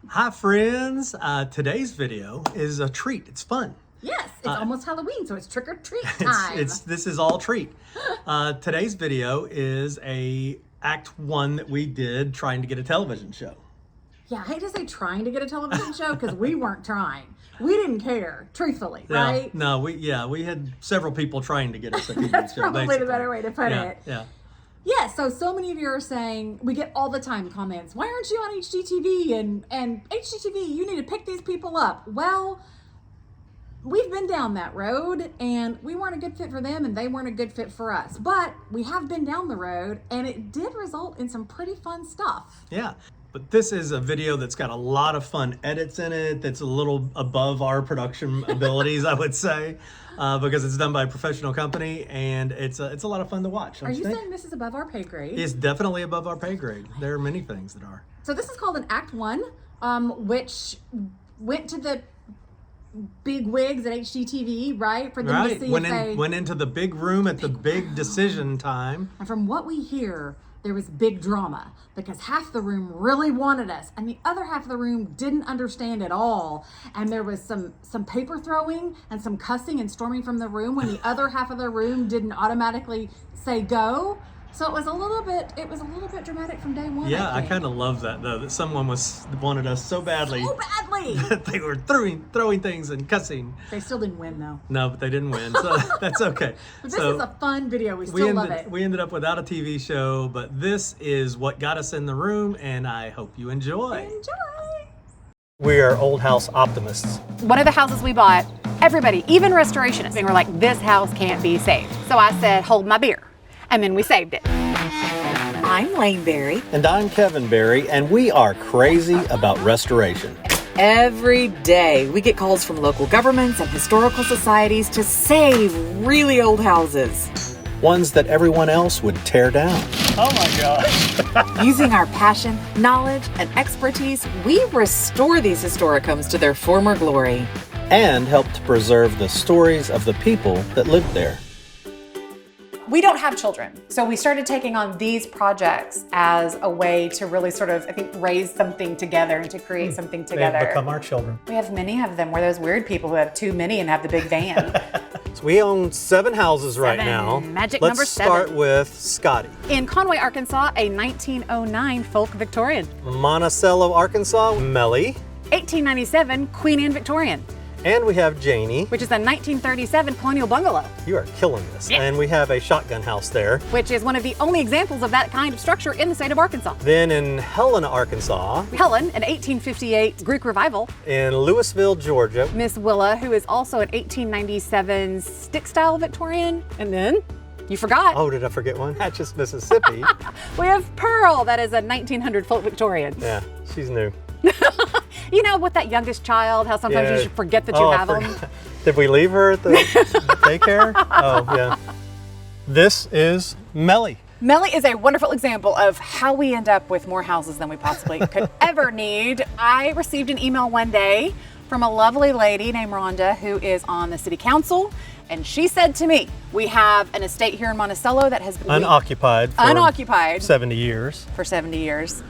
Hi friends, today's video is a treat. It's fun. Yes, it's almost Halloween, so it's trick or treat time. This is all treat. Today's video is a act one that we did trying to get a television show. Yeah, I hate to say trying to get a television show because we weren't trying. We didn't care, truthfully, right? No, we had several people trying to get us a TV That's show. probably basically the better way to put it. Yeah. Yeah, so many of you are saying, we get all the time comments, why aren't you on HGTV? And HGTV, you need to pick these people up. Well, we've been down that road and we weren't a good fit for them and they weren't a good fit for us. But we have been down the road and it did result in some pretty fun stuff. Yeah. But this is a video that's got a lot of fun edits in it. That's a little above our production abilities, I would say, because it's done by a professional company, and it's a lot of fun to watch. Are you saying this is above our pay grade? It's definitely above our pay grade. There are many things that are. So this is called an Act 1, which went to the big wigs at HGTV, right? For them to see if they... Went into the big room at the big decision time. And from what we hear, there was big drama because half the room really wanted us and the other half of the room didn't understand at all. And there was some paper throwing and some cussing and storming from the room when the other half of the room didn't automatically say go. So it was a little bit dramatic from day one. Yeah, I kind of love that though, that someone wanted us so badly. So badly! That they were throwing things and cussing. They still didn't win though. No, but they didn't win, so that's okay. But this is a fun video, we still love it. We ended up without a TV show, but this is what got us in the room, and I hope you enjoy. Enjoy! We are old house optimists. One of the houses we bought, everybody, even restorationists, they were like, this house can't be saved. So I said, hold my beer. And then we saved it. I'm Lane Berry. And I'm Kevin Berry, and we are crazy about restoration. Every day we get calls from local governments and historical societies to save really old houses. Ones that everyone else would tear down. Oh my gosh. Using our passion, knowledge, and expertise, we restore these historic homes to their former glory. And help to preserve the stories of the people that lived there. We don't have children, so we started taking on these projects as a way to really sort of, I think, raise something together and to create something together. They've become our children. We have many of them. We're those weird people who have too many and have the big van. So we own 7 houses right now. Magic Let's number 7. start with Scotty. In Conway, Arkansas, a 1909 folk Victorian. Monticello, Arkansas, Melly. 1897 Queen Anne Victorian, And we have Janie. which is a 1937 colonial bungalow, You are killing this. Yeah. And we have a shotgun house there. which is one of the only examples of that kind of structure in the state of Arkansas. Then in Helena, Arkansas. Helen, an 1858 Greek revival. In Louisville, Georgia. Miss Willa, who is also an 1897 stick-style Victorian. And then, you forgot, Oh, did I forget one? Natchez, Mississippi. we have Pearl, that is a 1900 folk Victorian. Yeah, she's new. You know, with that youngest child, how sometimes Yeah. you should forget that you I have them. forgot. Did we leave her at the daycare? Oh, yeah. This is Melly. Melly is a wonderful example of how we end up with more houses than we possibly could ever need. I received an email one day from a lovely lady named Rhonda who is on the city council. And she said to me, we have an estate here in Monticello that has been Unoccupied for unoccupied 70 years. for 70 years.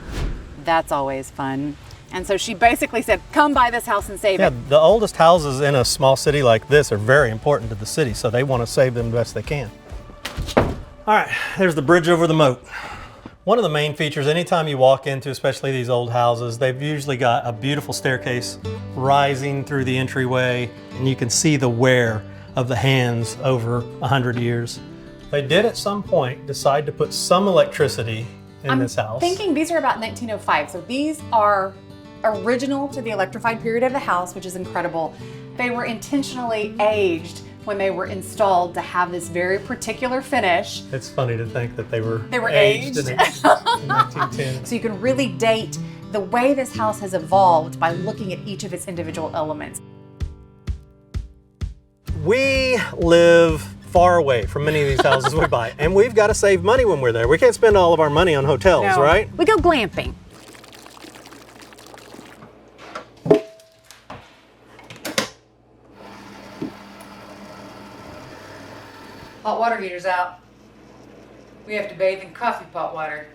That's always fun. And so she basically said, come buy this house and save Yeah, it. the oldest houses in a small city like this are very important to the city, so they want to save them the best they can. All right, there's the bridge over the moat. One of the main features, anytime you walk into, especially these old houses, they've usually got a beautiful staircase rising through the entryway, and you can see the wear of the hands over 100 years. They did at some point decide to put some electricity in this house. Thinking these are about 1905, so these are original to the electrified period of the house, which is incredible. They were intentionally aged when they were installed to have this very particular finish. It's funny to think that they were aged. in 1910. So you can really date the way this house has evolved by looking at each of its individual elements. We live far away from many of these houses we buy, and we've got to save money when we're there. We can't spend all of our money on hotels, No. right? We go glamping. Hot water heater's out. We have to bathe in coffee pot water.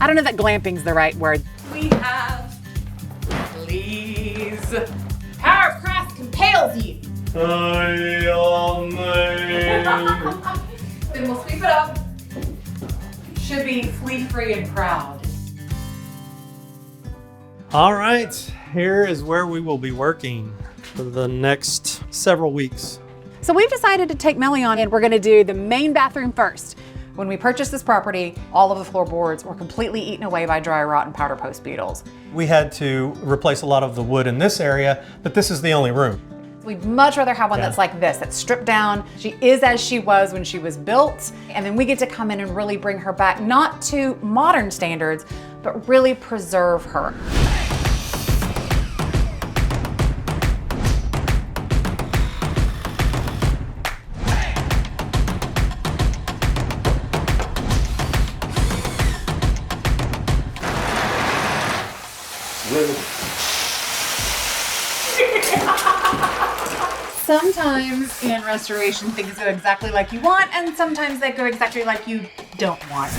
I don't know that glamping's the right word. We have Power of Christ compels you. Then Then we'll sweep it up. Should be flea-free and proud. All right, here is where we will be working for the next several weeks. So we've decided to take Melly on and we're gonna do the main bathroom first. When we purchased this property, all of the floorboards were completely eaten away by dry rot and powder post beetles. We had to replace a lot of the wood in this area, but this is the only room. We'd much rather have one Yeah. that's like this, that's stripped down. She is as she was when she was built. And then we get to come in and really bring her back, not to modern standards, but really preserve her. Sometimes in restoration, things go exactly like you want, and sometimes they go exactly like you don't want.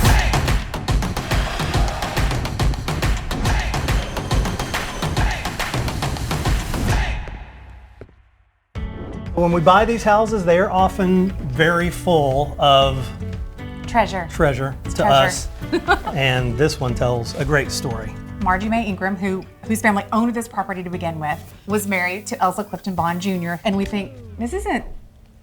When we buy these houses, they are often very full of Treasure. treasure to treasure. us. And this one tells a great story. Margie Mae Ingram, whose family owned this property to begin with, was married to Elsa Clifton Bond Jr. And we think, this isn't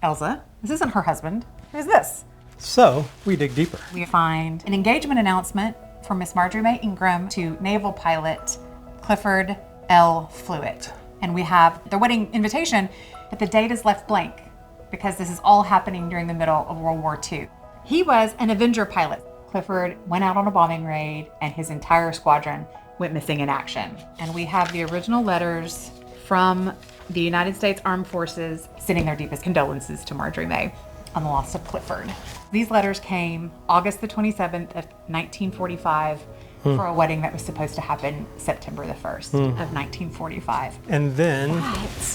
Elsa. This isn't her husband. Who's this? So we dig deeper. We find an engagement announcement from Miss Marjorie Mae Ingram to naval pilot Clifford L. Fluitt. And we have the wedding invitation, but the date is left blank because this is all happening during the middle of World War II. He was an Avenger pilot. Clifford went out on a bombing raid and his entire squadron went missing in action. And we have the original letters from the United States Armed Forces sending their deepest condolences to Marjorie Mae on the loss of Clifford. These letters came August the 27th of 1945 for a wedding that was supposed to happen September the 1st of 1945. And then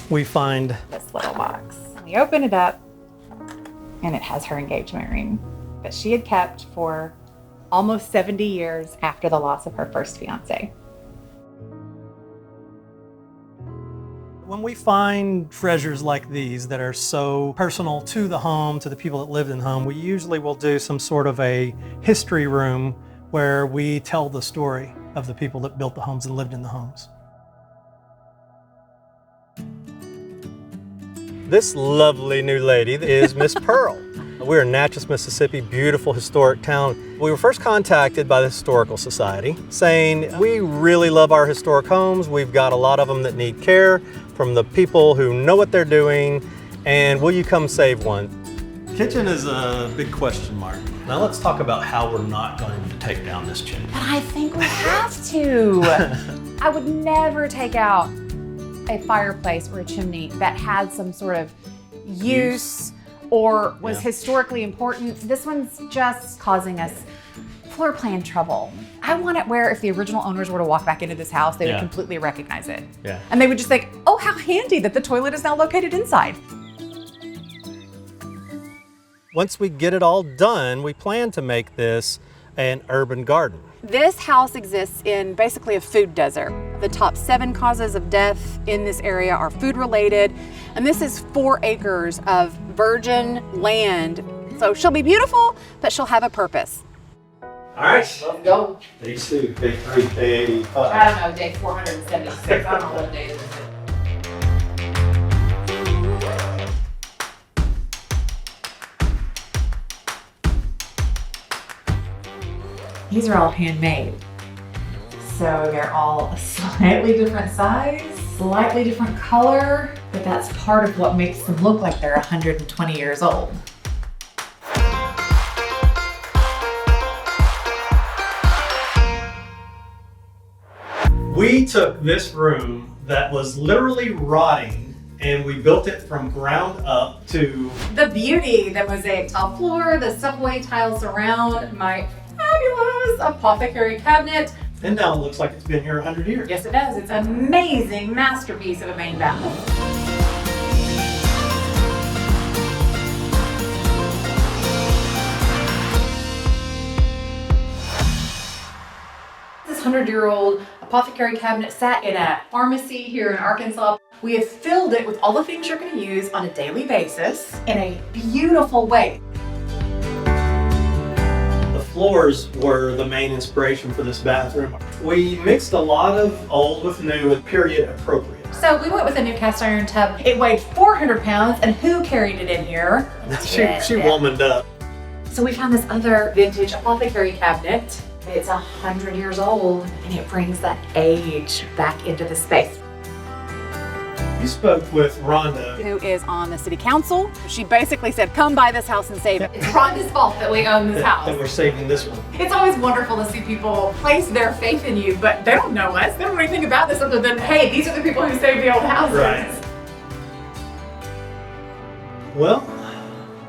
we find This little box. And we open it up and it has her engagement ring that she had kept for almost 70 years after the loss of her first fiance. when we find treasures like these that are so personal to the home, to the people that lived in the home, we usually will do some sort of a history room where we tell the story of the people that built the homes and lived in the homes. This lovely new lady is Miss Pearl. We're in Natchez, Mississippi, beautiful historic town. We were first contacted by the Historical Society saying, we really love our historic homes. We've got a lot of them that need care from the people who know what they're doing, and will you come save one? Kitchen is a big question mark. Now let's talk about how we're not going to take down this chimney. But I think we have to. I would never take out a fireplace or a chimney that had some sort of use or was historically important. This one's just causing us floor plan trouble. I want it where if the original owners were to walk back into this house, they would completely recognize it. Yeah. And they would just think, oh, how handy that the toilet is now located inside. Once we get it all done, we plan to make this an urban garden. This house exists in basically a food desert. The top 7 causes of death in this area are food related, and this is 4 acres of virgin land. So she'll be beautiful, but she'll have a purpose. All right. Let's go. Day 2, day 3, day 85. I don't know, day 476. I don't know what day it is. These are all handmade. So they're all a slightly different size, slightly different color, but that's part of what makes them look like they're 120 years old. We took this room that was literally rotting and we built it from ground up to The beauty, the mosaic tile floor, the subway tiles around, my fabulous apothecary cabinet. and now it looks like it's been here 100 years. Yes, it does. It's an amazing masterpiece of a main bathroom. This 100-year-old apothecary cabinet sat in a pharmacy here in Arkansas. We have filled it with all the things you're going to use on a daily basis in a beautiful way. The floors were the main inspiration for this bathroom. We mixed a lot of old with new and period appropriate. So we went with a new cast iron tub. It weighed 400 pounds, and who carried it in here? She womaned up. So we found this other vintage apothecary cabinet. It's 100 years old, and it brings that age back into the space. You spoke with Rhonda. Who is on the city council. She basically said, come buy this house and save it. It's Rhonda's fault that we own this house. That we're saving this one. It's always wonderful to see people place their faith in you, but they don't know us. They don't know anything about this other than, hey, these are the people who saved the old houses. Right. Well,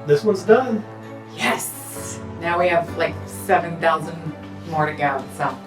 this one's done. Yes. Now we have like 7,000 more to go, so.